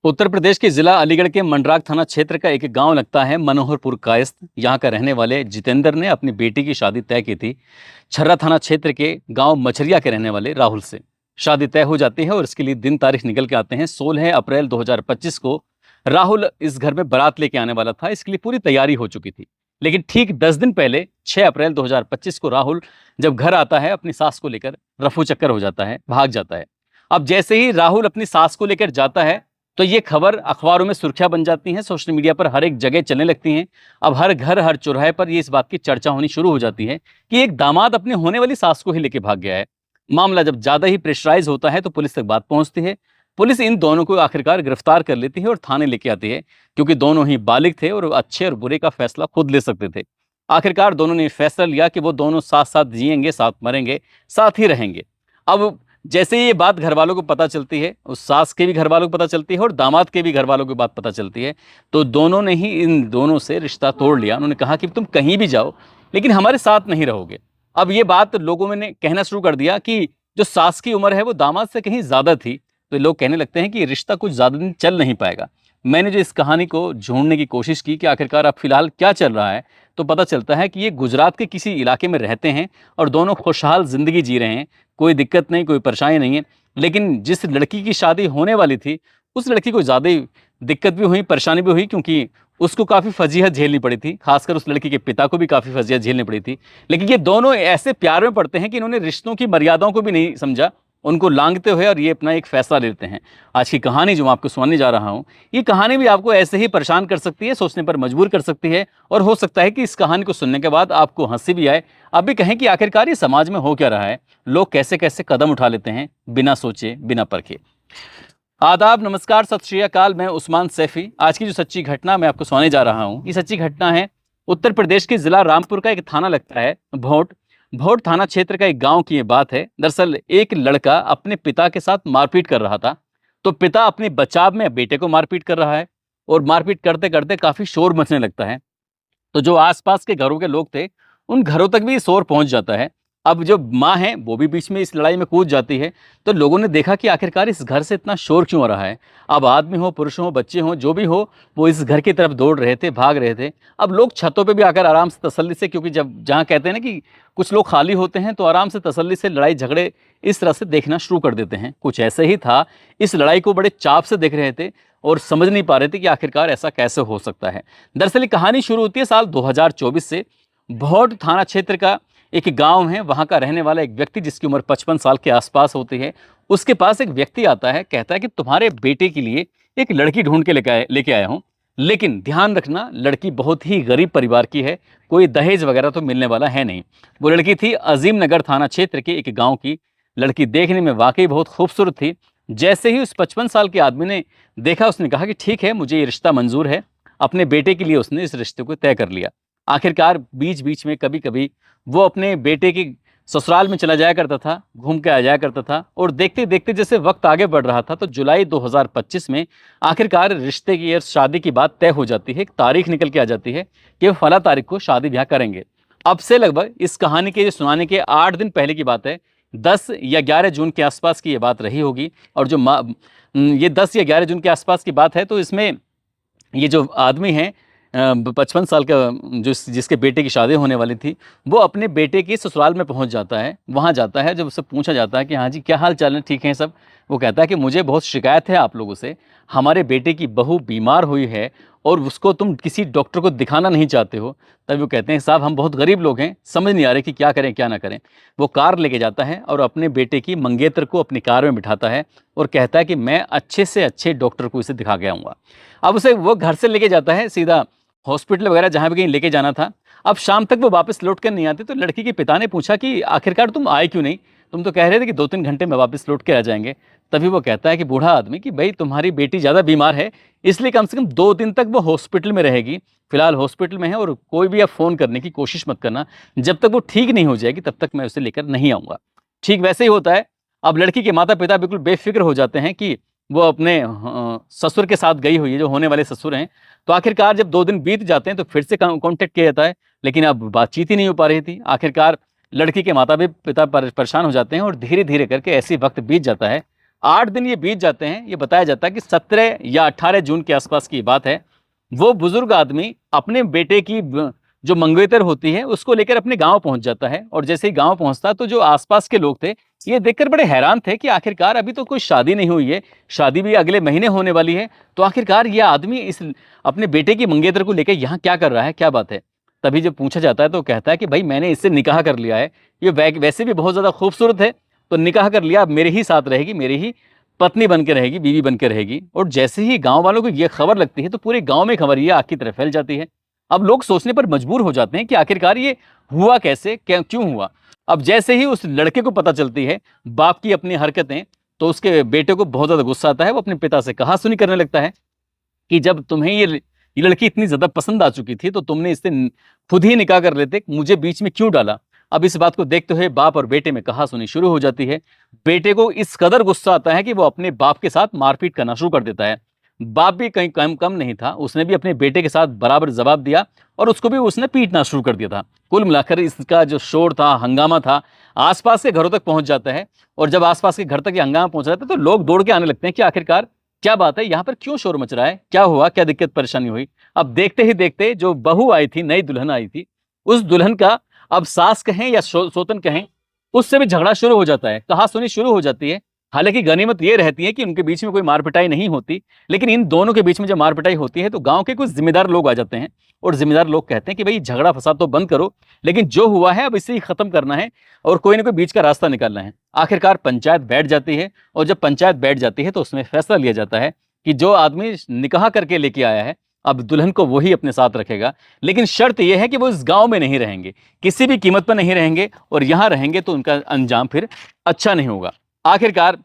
उत्तर प्रदेश के जिला अलीगढ़ के मंडराग थाना क्षेत्र का एक गांव लगता है मनोहरपुर कायस्थ। यहां का रहने वाले जितेंद्र ने अपनी बेटी की शादी तय की थी छर्रा थाना क्षेत्र के गांव मछरिया के रहने वाले राहुल से। शादी तय हो जाती है और इसके लिए दिन तारीख निकल के आते हैं। 16 अप्रैल 2025 को राहुल इस घर में बारात लेके आने वाला था। इसके लिए पूरी तैयारी हो चुकी थी, लेकिन ठीक 10 दिन पहले 6 अप्रैल 2025 को राहुल जब घर आता है अपनी सास को लेकर रफू चक्कर हो जाता है, भाग जाता है। अब जैसे ही राहुल अपनी सास को लेकर जाता है तो ये खबर अखबारों में सुर्खियां बन जाती हैं, सोशल मीडिया पर हर एक जगह चलने लगती हैं। अब हर घर हर चौराहे पर ये इस बात की चर्चा होनी शुरू हो जाती है कि एक दामाद अपने होने वाली सास को ही लेके भाग गया है। मामला जब ज्यादा ही प्रेशराइज होता है तो पुलिस तक बात पहुंचती है। पुलिस इन दोनों को आखिरकार गिरफ्तार कर लेती है और थाने लेके आती है, क्योंकि दोनों ही बालिग थे और अच्छे और बुरे का फैसला खुद ले सकते थे। आखिरकार दोनों ने फैसला लिया कि वो दोनों साथ साथ जिएंगे, साथ मरेंगे, साथ ही रहेंगे। अब जैसे ये बात घर वालों को पता चलती है, उस सास के भी घर वालों को पता चलती है और दामाद के भी घर वालों को बात पता चलती है, तो दोनों ने ही इन दोनों से रिश्ता तोड़ लिया। उन्होंने कहा कि तुम कहीं भी जाओ लेकिन हमारे साथ नहीं रहोगे। अब ये बात लोगों ने कहना शुरू कर दिया कि जो सास की उम्र है वो दामाद से कहीं ज़्यादा थी, तो लोग कहने लगते हैं कि ये रिश्ता कुछ ज़्यादा दिन चल नहीं पाएगा। मैंने जो इस कहानी को ढूंढने की कोशिश की कि आखिरकार अब फिलहाल क्या चल रहा है, तो पता चलता है कि ये गुजरात के किसी इलाके में रहते हैं और दोनों खुशहाल ज़िंदगी जी रहे हैं। कोई दिक्कत नहीं, कोई परेशानी नहीं है। लेकिन जिस लड़की की शादी होने वाली थी उस लड़की को ज़्यादा ही दिक्कत भी हुई, परेशानी भी हुई, क्योंकि उसको काफ़ी फजीहत झेलनी पड़ी थी। खासकर उस लड़की के पिता को भी काफ़ी फजीहत झेलनी पड़ी थी। लेकिन ये दोनों ऐसे प्यार में पड़ते हैं कि इन्होंने रिश्तों की मर्यादाओं को भी नहीं समझा, उनको लांघते हुए, और ये अपना एक फैसला लेते हैं। आज की कहानी जो मैं आपको सुनाने जा रहा हूँ, ये कहानी भी आपको ऐसे ही परेशान कर सकती है, सोचने पर मजबूर कर सकती है, और हो सकता है कि इस कहानी को सुनने के बाद आपको हंसी भी आए। आप भी कहें कि आखिरकार ये समाज में हो क्या रहा है, लोग कैसे कैसे कदम उठा लेते हैं बिना सोचे बिना परखे। आदाब, नमस्कार, सत श्री अकाल। मैं उस्मान सैफी। आज की जो सच्ची घटना मैं आपको सुनाने जा रहा हूँ, ये सच्ची घटना है उत्तर प्रदेश के जिला रामपुर का एक थाना लगता है भोट थाना क्षेत्र का एक गांव की ये बात है। दरअसल एक लड़का अपने पिता के साथ मारपीट कर रहा था, तो पिता अपने बचाव में बेटे को मारपीट कर रहा है और मारपीट करते करते काफी शोर मचने लगता है। तो जो आसपास के घरों के लोग थे उन घरों तक भी शोर पहुंच जाता है। अब जो माँ है वो भी बीच में इस लड़ाई में कूद जाती है। तो लोगों ने देखा कि आखिरकार इस घर से इतना शोर क्यों हो रहा है। अब आदमी हो, पुरुष हो, बच्चे हो, जो भी हो, वो इस घर की तरफ दौड़ रहे थे, भाग रहे थे। अब लोग छतों पे भी आकर आराम से तसल्ली से, क्योंकि जब जहाँ कहते हैं ना कि कुछ लोग खाली होते हैं, तो आराम से तसल्ली से लड़ाई झगड़े इस तरह से देखना शुरू कर देते हैं। कुछ ऐसे ही था, इस लड़ाई को बड़े चाप से देख रहे थे और समझ नहीं पा रहे थे कि आखिरकार ऐसा कैसे हो सकता है। दरअसल ये कहानी शुरू होती है साल 2024 से। भौट थाना क्षेत्र का एक गांव है, वहां का रहने वाला एक व्यक्ति जिसकी उम्र 55 साल के आसपास होती है, उसके पास एक व्यक्ति आता है, कहता है कि तुम्हारे बेटे के लिए एक लड़की ढूंढ के लेके आया हूं, लेकिन ध्यान रखना लड़की बहुत ही गरीब परिवार की है, कोई दहेज वगैरह तो मिलने वाला है नहीं। वो लड़की थी अजीम नगर थाना क्षेत्र के एक गाँव की। लड़की देखने में वाकई बहुत खूबसूरत थी। जैसे ही उस 55 साल के आदमी ने देखा, उसने कहा कि ठीक है, मुझे ये रिश्ता मंजूर है। अपने बेटे के लिए उसने इस रिश्ते को तय कर लिया। आखिरकार बीच बीच में कभी कभी वो अपने बेटे की ससुराल में चला जाया करता था, घूम के आ जाया करता था, और देखते देखते जैसे वक्त आगे बढ़ रहा था तो जुलाई 2025 में आखिरकार रिश्ते की और शादी की बात तय हो जाती है। एक तारीख निकल के आ जाती है कि वो फला तारीख को शादी ब्याह करेंगे। अब से लगभग इस कहानी के सुनाने के 8 दिन पहले की बात है। 10 या 11 जून के आसपास की ये बात रही होगी। और जो ये 10 या 11 जून के आसपास की बात है, तो इसमें ये जो आदमी है 55 साल का, जो जिसके बेटे की शादी होने वाली थी, वो अपने बेटे के ससुराल में पहुंच जाता है। वहां जाता है, जब उससे पूछा जाता है कि हाँ जी क्या हाल चाल है, ठीक है सब, वो कहता है कि मुझे बहुत शिकायत है आप लोगों से, हमारे बेटे की बहू बीमार हुई है और उसको तुम किसी डॉक्टर को दिखाना नहीं चाहते हो। तब वो कहते हैं साहब हम बहुत गरीब लोग हैं, समझ नहीं आ रहे कि क्या करें क्या ना करें। वो कार लेके जाता है और अपने बेटे की मंगेतर को अपनी कार में बिठाता है और कहता है कि मैं अच्छे से अच्छे डॉक्टर को इसे दिखा के आऊँगा। अब उसे वो घर से लेके जाता है सीधा हॉस्पिटल वगैरह जहाँ भी कहीं लेके जाना था। अब शाम तक वो वापस लौट कर नहीं आते, तो लड़की के पिता ने पूछा कि आखिरकार तुम आए क्यों नहीं, तुम तो कह रहे थे कि 2-3 घंटे में वापस लौट के आ जाएंगे। तभी वो कहता है कि बूढ़ा आदमी कि भाई तुम्हारी बेटी ज़्यादा बीमार है, इसलिए कम से कम 2 दिन तक वो हॉस्पिटल में रहेगी। फिलहाल हॉस्पिटल में है और कोई भी आप फ़ोन करने की कोशिश मत करना, जब तक वो ठीक नहीं हो जाएगी तब तक मैं उसे लेकर नहीं आऊँगा। ठीक वैसे ही होता है। अब लड़की के माता पिता बिल्कुल बेफिक्र हो जाते हैं कि वो अपने ससुर के साथ गई हुई है, जो होने वाले ससुर हैं। तो आखिरकार जब 2 दिन बीत जाते हैं तो फिर से कांटेक्ट किया जाता है, लेकिन अब बातचीत ही नहीं हो पा रही थी। आखिरकार लड़की के माता भी पिता परेशान हो जाते हैं और धीरे धीरे करके ऐसे वक्त बीत जाता है। 8 दिन ये बीत जाते हैं। ये बताया जाता है कि 17 या 18 जून के आसपास की बात है। वो बुजुर्ग आदमी अपने बेटे की जो मंगेतर होती है उसको लेकर अपने गांव पहुंच जाता है। और जैसे ही गांव पहुंचता तो जो आसपास के लोग थे ये देखकर बड़े हैरान थे कि आखिरकार अभी तो कोई शादी नहीं हुई है, शादी भी अगले महीने होने वाली है, तो आखिरकार ये आदमी इस अपने बेटे की मंगेतर को लेकर यहाँ क्या कर रहा है, क्या बात है। तभी जब पूछा जाता है तो कहता है कि भाई मैंने इससे निकाह कर लिया है, ये वैसे भी बहुत ज़्यादा खूबसूरत है, तो निकाह कर लिया, अब मेरे ही साथ रहेगी, मेरी ही पत्नी बन के रहेगी, बीवी बन के रहेगी। और जैसे ही गांव वालों को ये खबर लगती है तो पूरे गांव में खबर ये आग की तरह फैल जाती है। अब लोग सोचने पर मजबूर हो जाते हैं कि आखिरकार ये हुआ कैसे, क्या क्यों हुआ। अब जैसे ही उस लड़के को पता चलती है बाप की अपनी हरकतें, तो उसके बेटे को बहुत ज़्यादा गुस्सा आता है। वो अपने पिता से कहासुनी करने लगता है कि जब तुम्हें ये लड़की इतनी ज़्यादा पसंद आ चुकी थी तो तुमने इससे खुद ही निकाह कर लेते, मुझे बीच में क्यों डाला। अब इस बात को देखते हुए बाप और बेटे में कहासुनी शुरू हो जाती है। बेटे को इस कदर गुस्सा आता है कि वो अपने बाप के साथ मारपीट करना शुरू कर देता है। बाप भी कहीं कम कम नहीं था, उसने भी अपने बेटे के साथ बराबर जवाब दिया और उसको भी उसने पीटना शुरू कर दिया था। कुल मिलाकर इसका जो शोर था, हंगामा था, आसपास के घरों तक पहुंच जाता है। और जब आसपास के घर तक ये हंगामा पहुंच जाता है तो लोग दौड़ के आने लगते हैं कि आखिरकार क्या बात है, यहाँ पर क्यों शोर मच रहा है, क्या हुआ, क्या दिक्कत परेशानी हुई। अब देखते ही देखते जो बहू आई थी, नई दुल्हन आई थी, उस दुल्हन का अब सास कहें या सोतन कहें, उससे भी झगड़ा शुरू हो जाता है, कहासुनी शुरू हो जाती है। हालांकि गनीमत ये रहती है कि उनके बीच में कोई मारपिटाई नहीं होती, लेकिन इन दोनों के बीच में जब मारपिटाई होती है तो गांव के कुछ जिम्मेदार लोग आ जाते हैं और जिम्मेदार लोग कहते हैं कि भाई झगड़ा फसाद तो बंद करो, लेकिन जो हुआ है अब इसे ही खत्म करना है और कोई ना कोई बीच का रास्ता निकालना है। आखिरकार पंचायत बैठ जाती है और जब पंचायत बैठ जाती है तो उसमें फैसला लिया जाता है कि जो आदमी निकाह करके लेके आया है अब दुल्हन को वही अपने साथ रखेगा, लेकिन शर्त यह है कि वो इस गांव में नहीं रहेंगे, किसी भी कीमत पर नहीं रहेंगे, और यहां रहेंगे तो उनका अंजाम फिर अच्छा नहीं होगा। आखिरकार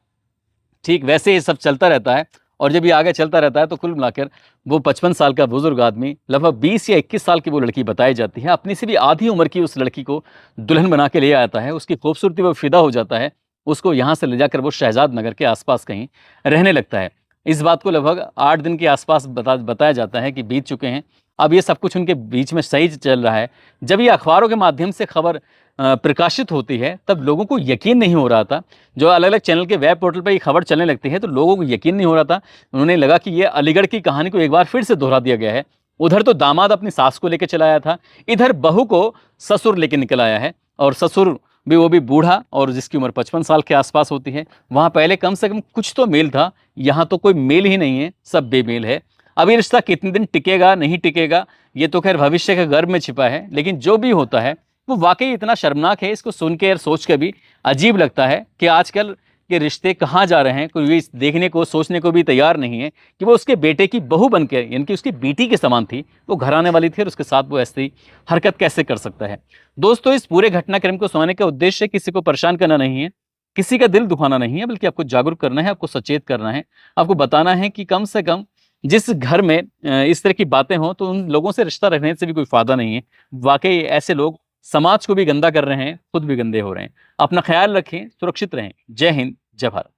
ठीक वैसे ही सब चलता रहता है। और जब ये आगे चलता रहता है तो कुल मिलाकर वो 55 साल का बुजुर्ग आदमी, लगभग 20 या 21 साल की वो लड़की बताई जाती है, अपनी से भी आधी उम्र की उस लड़की को दुल्हन बना के ले आता है। उसकी खूबसूरती वो फिदा हो जाता है, उसको यहाँ से ले जाकर वो शहजाद नगर के आसपास कहीं रहने लगता है। इस बात को लगभग 8 दिन के आसपास बताया जाता है कि बीत चुके हैं। अब ये सब कुछ उनके बीच में सही चल रहा है। जब ये अखबारों के माध्यम से खबर प्रकाशित होती है तब लोगों को यकीन नहीं हो रहा था। जो अलग अलग चैनल के वेब पोर्टल पर ये खबर चलने लगती है तो लोगों को यकीन नहीं हो रहा था। उन्होंने लगा कि ये अलीगढ़ की कहानी को एक बार फिर से दोहरा दिया गया है। उधर तो दामाद अपनी सास को लेकर चला आया था, इधर बहू को ससुर लेकर निकल आया है, और ससुर भी वो भी बूढ़ा और जिसकी उम्र 55 साल के आसपास होती है। वहाँ पहले कम से कम कुछ तो मेल था, यहाँ तो कोई मेल ही नहीं है, सब बेमेल है। अब ये रिश्ता कितने दिन टिकेगा नहीं टिकेगा ये तो खैर भविष्य के गर्भ में छिपा है, लेकिन जो भी होता है वो वाकई इतना शर्मनाक है। इसको सुन के और सोच के भी अजीब लगता है कि आजकल के रिश्ते कहाँ जा रहे हैं। कोई इस देखने को सोचने को भी तैयार नहीं है कि वो उसके बेटे की बहू बन के, यानी कि उसकी बेटी के समान थी, वो घर आने वाली थी और उसके साथ वो ऐसी हरकत कैसे कर सकता है। दोस्तों, इस पूरे घटनाक्रम को सुनाने का उद्देश्य किसी को परेशान करना नहीं है, किसी का दिल दुखाना नहीं है, बल्कि आपको जागरूक करना है, आपको सचेत करना है, आपको बताना है कि कम से कम जिस घर में इस तरह की बातें हों तो उन लोगों से रिश्ता रखने से भी कोई फायदा नहीं है। वाकई ऐसे लोग समाज को भी गंदा कर रहे हैं, खुद भी गंदे हो रहे हैं। अपना ख्याल रखें, सुरक्षित रहें। जय हिंद, जय भारत।